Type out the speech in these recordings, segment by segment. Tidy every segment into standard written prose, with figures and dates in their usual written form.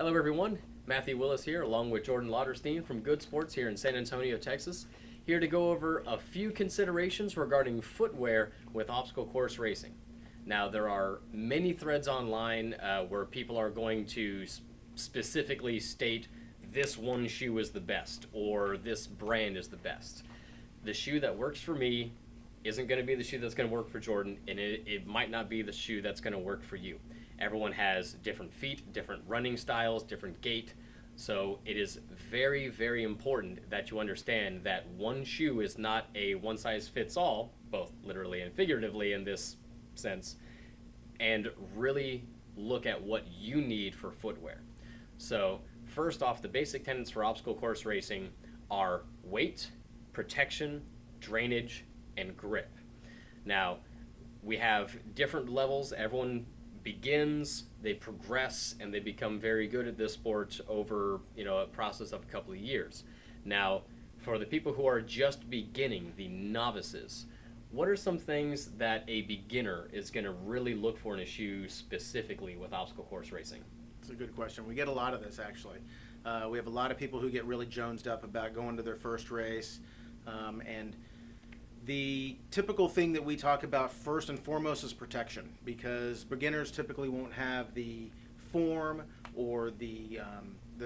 Hello everyone, Matthew Willis here along with Jordan Lauderstein from Good Sports here in San Antonio, Texas, here to go over a few considerations regarding footwear with obstacle course racing. Now there are many threads online where people are going to specifically state this one shoe is the best or this brand is the best. The shoe that works for me isn't going to be the shoe that's going to work for Jordan, and it might not be the shoe that's going to work for you. Everyone has different feet, different running styles, different gait, so it is very, very important that you understand that one shoe is not a one-size-fits-all, both literally and figuratively in this sense, and really look at what you need for footwear. So first off, the basic tenets for obstacle course racing are weight, protection, drainage, and grip. Now, we have different levels. Everyone begins, they progress, and they become very good at this sport over a process of a couple of years. Now, for the people who are just beginning, the novices, what are some things that a beginner is going to really look for in a shoe specifically with obstacle course racing? It's a good question. We get a lot of this, actually. We have a lot of people who get really jonesed up about going to their first race, and the typical thing that we talk about first and foremost is protection, because beginners typically won't have the form or the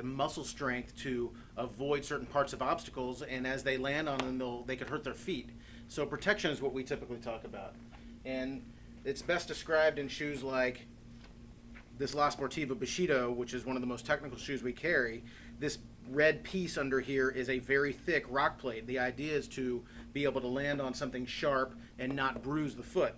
muscle strength to avoid certain parts of obstacles, and as they land on them, they could hurt their feet. So protection is what we typically talk about, and it's best described in shoes like this La Sportiva Bushido, which is one of the most technical shoes we carry. This red piece under here is a very thick rock plate. The idea is to be able to land on something sharp and not bruise the foot.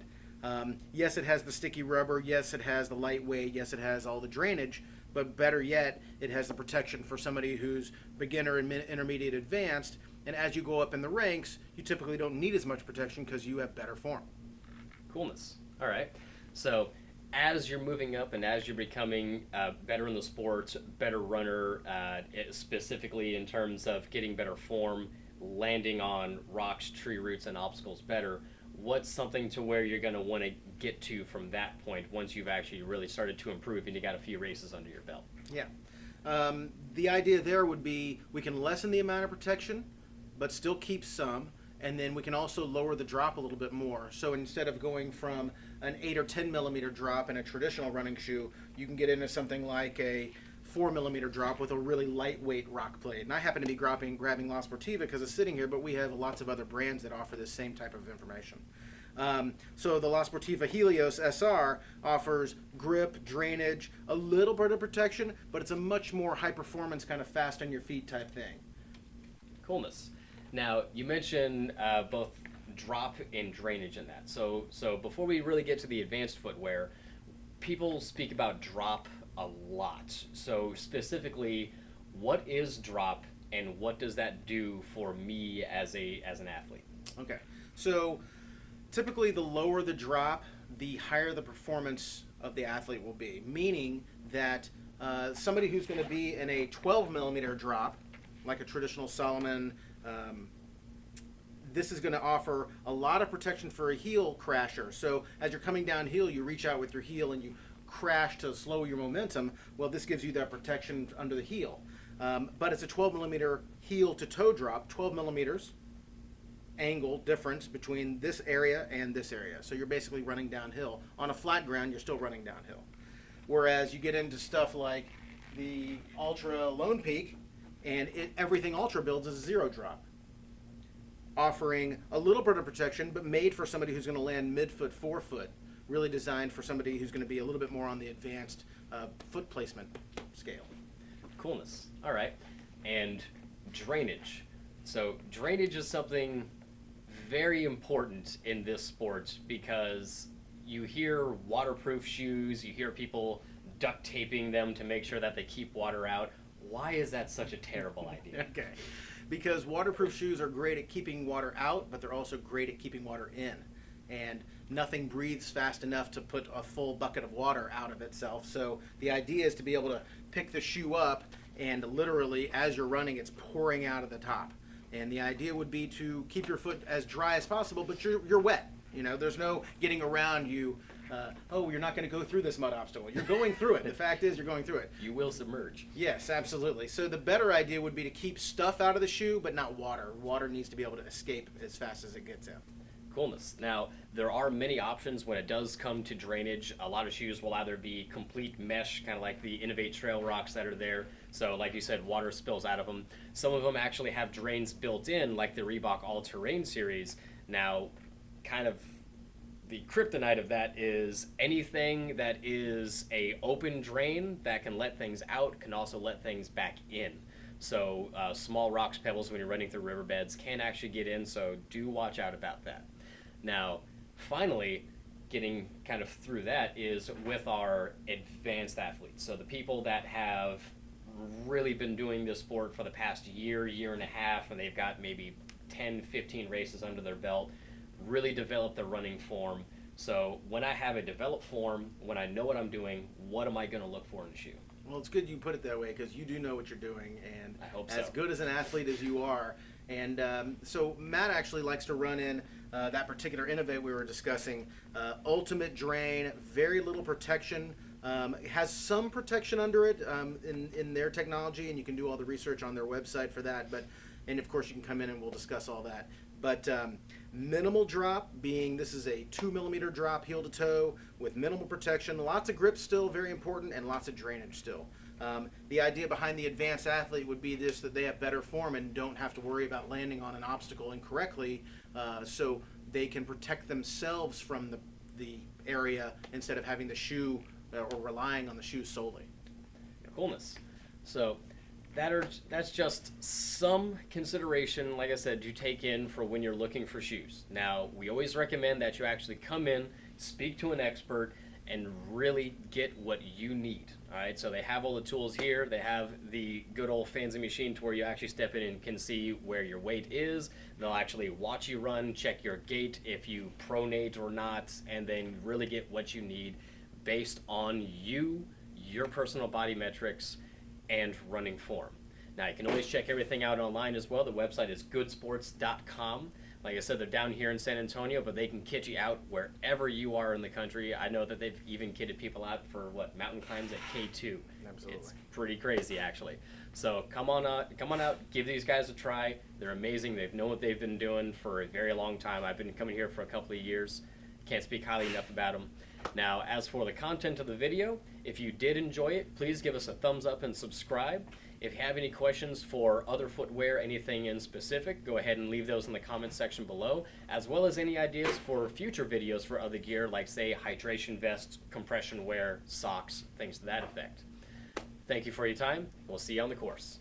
Yes, it has the sticky rubber. Yes, it has the lightweight. Yes, it has all the drainage. But better yet, it has the protection for somebody who's beginner, intermediate, advanced. And as you go up in the ranks, you typically don't need as much protection because you have better form. Coolness. All right. So as you're moving up and as you're becoming better in the sport, better runner, specifically in terms of getting better form, landing on rocks, tree roots, and obstacles better, what's something to where you're going to want to get to from that point once you've actually really started to improve and you got a few races under your belt? Yeah. The idea there would be we can lessen the amount of protection, but still keep some, and then we can also lower the drop a little bit more. So instead of going from an 8 or 10 millimeter drop in a traditional running shoe, you can get into something like a 4 millimeter drop with a really lightweight rock plate. And I happen to be grabbing La Sportiva because it's sitting here, but we have lots of other brands that offer this same type of information. So the La Sportiva Helios SR offers grip, drainage, a little bit of protection, but it's a much more high performance kind of fast on your feet type thing. Coolness. Now, you mentioned both drop and drainage in that. So before we really get to the advanced footwear, people speak about drop a lot. So specifically, what is drop and what does that do for me as an athlete? Okay, so typically the lower the drop, the higher the performance of the athlete will be, meaning that somebody who's going to be in a 12 millimeter drop, like a traditional Salomon, this is going to offer a lot of protection for a heel crasher. So as you're coming downhill, you reach out with your heel and you crash to slow your momentum. Well, this gives you that protection under the heel. But it's a 12 millimeter heel to toe drop, 12 millimeters angle difference between this area and this area. So you're basically running downhill. On a flat ground, you're still running downhill. Whereas you get into stuff like the Ultra Lone Peak, and everything Ultra builds is a zero drop, offering a little bit of protection, but made for somebody who's going to land mid-foot, forefoot, really designed for somebody who's going to be a little bit more on the advanced foot placement scale. Coolness. All right. And drainage. So drainage is something very important in this sport because you hear waterproof shoes, you hear people duct taping them to make sure that they keep water out. Why is that such a terrible idea? Okay. Because waterproof shoes are great at keeping water out, but they're also great at keeping water in. And nothing breathes fast enough to put a full bucket of water out of itself. So the idea is to be able to pick the shoe up and literally, as you're running, it's pouring out of the top. And the idea would be to keep your foot as dry as possible, but you're wet. You know, there's no getting around you oh, you're not going to go through this mud obstacle. You're going through it. The fact is, you're going through it. You will submerge. Yes, absolutely. So the better idea would be to keep stuff out of the shoe, but not water. Water needs to be able to escape as fast as it gets out. Coolness. Now, there are many options when it does come to drainage. A lot of shoes will either be complete mesh, kind of like the Innovate Trail Rocks that are there. So, like you said, water spills out of them. Some of them actually have drains built in, like the Reebok All Terrain series. Now, kind of the kryptonite of that is anything that is a open drain that can let things out can also let things back in. So, small rocks, pebbles when you're running through riverbeds can actually get in, so do watch out about that. Now, finally, getting kind of through that is with our advanced athletes. So the people that have really been doing this sport for the past year, year and a half, and they've got maybe 10, 15 races under their belt, really develop their running form. So when I have a developed form, when I know what I'm doing, what am I going to look for in a shoe? Well, it's good you put it that way because you do know what you're doing, and I hope so. As good as an athlete as you are. And so Matt actually likes to run in that particular Innovate we were discussing. Ultimate drain, very little protection. It has some protection under it in their technology, and you can do all the research on their website for that. And of course, you can come in and we'll discuss all that. But minimal drop, being this is a 2mm drop heel to toe with minimal protection, lots of grip still, very important, and lots of drainage still. The idea behind the advanced athlete would be this, that they have better form and don't have to worry about landing on an obstacle incorrectly, so they can protect themselves from the area instead of having the shoe or relying on the shoe solely. Coolness. So that's just some consideration, like I said, you take in for when you're looking for shoes. Now, we always recommend that you actually come in, speak to an expert, and really get what you need. All right, so they have all the tools here. They have the good old fancy machine to where you actually step in and can see where your weight is. They'll actually watch you run, check your gait, if you pronate or not, and then really get what you need based on you, your personal body metrics, and running form. Now, you can always check everything out online as well. The website is goodsports.com. Like I said, they're down here in San Antonio, but they can kit you out wherever you are in the country. I know that they've even kitted people out for mountain climbs at K2. Absolutely. It's pretty crazy, actually. So come on out, give these guys a try. They're amazing. They know what they've been doing for a very long time. I've been coming here for a couple of years. Can't speak highly enough about them. Now, as for the content of the video, if you did enjoy it, please give us a thumbs up and subscribe. If you have any questions for other footwear, anything in specific, go ahead and leave those in the comments section below, as well as any ideas for future videos for other gear, like, say, hydration vests, compression wear, socks, things to that effect. Thank you for your time. We'll see you on the course.